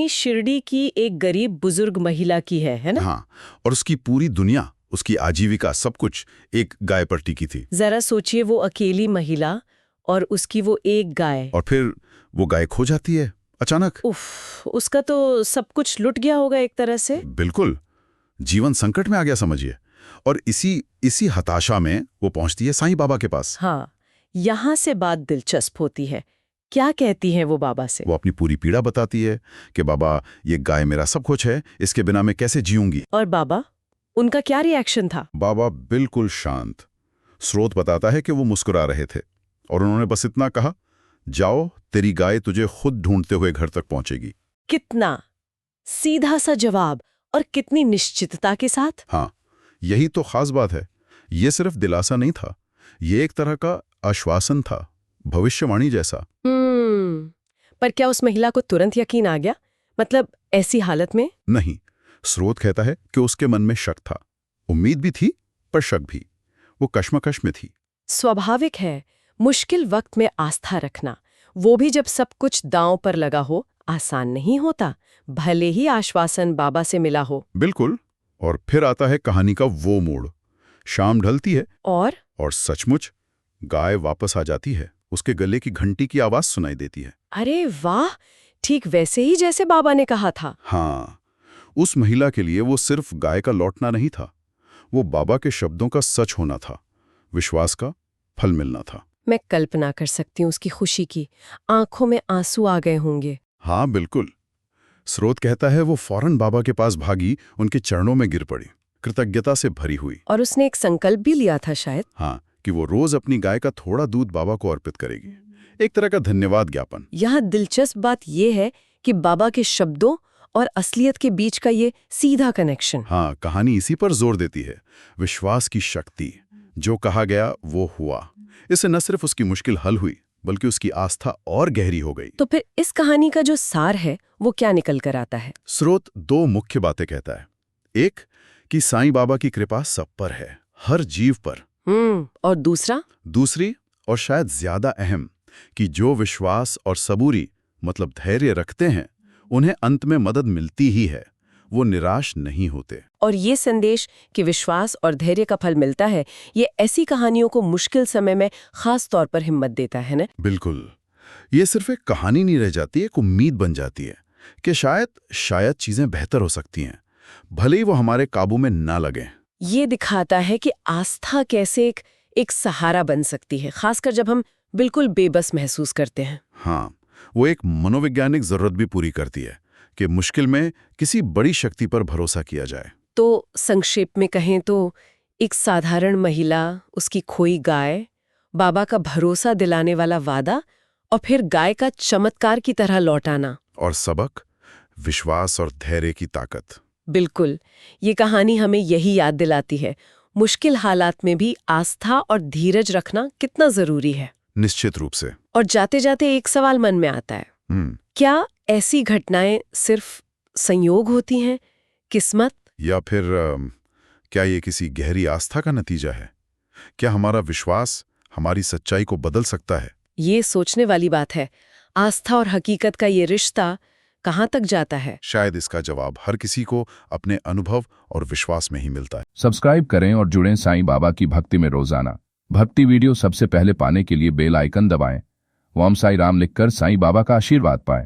शिरडी की एक गरीब बुजुर्ग महिला की है ना? हाँ, और उसकी पूरी दुनिया, उसकी आजीविका, सब कुछ एक गाय पर टिकी थी। जरा सोचिए, वो अकेली महिला और उसकी वो एक गाय। और फिर वो गाय खो जाती है अचानक। उफ, उसका तो सब कुछ लुट गया होगा एक तरह से। बिल्कुल, जीवन संकट में आ गया समझिए। और इसी हताशा में वो पहुंचती है साईं बाबा के पास। हाँ, यहाँ से बात दिलचस्प होती है। क्या कहती है वो बाबा से? वो अपनी पूरी पीड़ा बताती है कि बाबा, ये गाय मेरा सब कुछ है, इसके बिना मैं कैसे जीऊंगी। और बाबा, उनका क्या रिएक्शन था? बाबा बिल्कुल शांत। स्रोत बताता है कि वो मुस्कुरा रहे थे और उन्होंने बस इतना कहा, जाओ, तेरी गाय तुझे खुद ढूंढते हुए घर तक पहुंचेगी। कितना सीधा सा जवाब, और कितनी निश्चितता के साथ। हाँ, यही तो खास बात है। ये सिर्फ दिलासा नहीं था, ये एक तरह का आश्वासन था, भविष्यवाणी जैसा। पर क्या उस महिला को तुरंत यकीन आ गया? मतलब ऐसी हालत में? नहीं, स्रोत कहता है कि उसके मन में शक था। उम्मीद भी थी, पर शक भी। वो कश्मकश में थी। स्वाभाविक है, मुश्किल वक्त में आस्था रखना, वो भी जब सब कुछ दांव पर लगा हो, आसान नहीं होता, भले ही आश्वासन बाबा से मिला हो। बिल्कुल। और फिर आता है कहानी का वो मोड़। शाम ढलती है और सचमुच गाय वापस आ जाती है। उसके गले की घंटी की आवाज सुनाई देती है। अरे वाह, ठीक वैसे ही जैसे बाबा ने कहा था। हाँ, उस महिला के लिए वो सिर्फ गाय का लौटना नहीं था, वो बाबा के शब्दों का सच होना था, विश्वास का फल मिलना था। मैं कल्पना कर सकती हूँ उसकी खुशी की, आंखों में आंसू आ गए होंगे। हाँ बिल्कुल। स्रोत कहता है वो फौरन बाबा के पास भागी, उनके चरणों में गिर पड़ी, कृतज्ञता से भरी हुई। और उसने एक संकल्प भी लिया था शायद। हाँ, कि वो रोज अपनी गाय का थोड़ा दूध बाबा को अर्पित करेगी, एक तरह का धन्यवाद ज्ञापन। यहाँ दिलचस्प बात यह है कि बाबा के शब्दों और असलियत के बीच का ये सीधा कनेक्शन। हाँ, कहानी इसी पर जोर देती है, विश्वास की शक्ति। जो कहा गया वो हुआ। इससे न सिर्फ उसकी मुश्किल हल हुई, बल्कि उसकी आस्था और गहरी हो गई। तो फिर इस कहानी का जो सार है वो क्या निकल कर आता है? स्रोत दो मुख्य बातें कहता है। एक, कि साईं बाबा की कृपा सब पर है, हर जीव पर। और दूसरी, और शायद ज्यादा अहम, कि जो विश्वास और सबूरी मतलब धैर्य रखते हैं, उन्हें अंत में मदद मिलती ही है, वो निराश नहीं होते। और ये संदेश कि विश्वास और धैर्य का फल मिलता है, ये ऐसी कहानियों को मुश्किल समय में खास तौर पर हिम्मत देता है ना? बिल्कुल। ये सिर्फ एक कहानी नहीं रह जाती, एक उम्मीद बन जाती है कि शायद चीजें बेहतर हो सकती हैं, भले ही वो हमारे काबू में ना लगे। ये दिखाता है कि आस्था कैसे एक सहारा बन सकती है, खासकर जब हम बिल्कुल बेबस महसूस करते हैं। हाँ, वो एक मनोवैज्ञानिक जरूरत भी पूरी करती है कि मुश्किल में किसी बड़ी शक्ति पर भरोसा किया जाए। तो संक्षेप में कहें तो एक साधारण महिला, उसकी खोई गाय, बाबा का भरोसा दिलाने वाला वादा, और फिर गाय का चमत्कार की तरह लौटाना। और सबक, विश्वास और धैर्य की ताकत। बिल्कुल, ये कहानी हमें यही याद दिलाती है, मुश्किल हालात में भी आस्था और धीरज रखना कितना जरूरी है। निश्चित रूप से। और जाते जाते एक सवाल मन में आता है, क्या ऐसी घटनाएं सिर्फ संयोग होती हैं, किस्मत? या फिर क्या ये किसी गहरी आस्था का नतीजा है? क्या हमारा विश्वास हमारी सच्चाई को बदल सकता है? ये सोचने वाली बात है। आस्था और हकीकत का ये रिश्ता कहाँ तक जाता है? शायद इसका जवाब हर किसी को अपने अनुभव और विश्वास में ही मिलता है। सब्सक्राइब करें और जुड़ें साईं बाबा की भक्ति में रोजाना। भक्ति वीडियो सबसे पहले पाने के लिए बेल आइकन दबाएं। ओम साई राम लिखकर साईं बाबा का आशीर्वाद पाएं।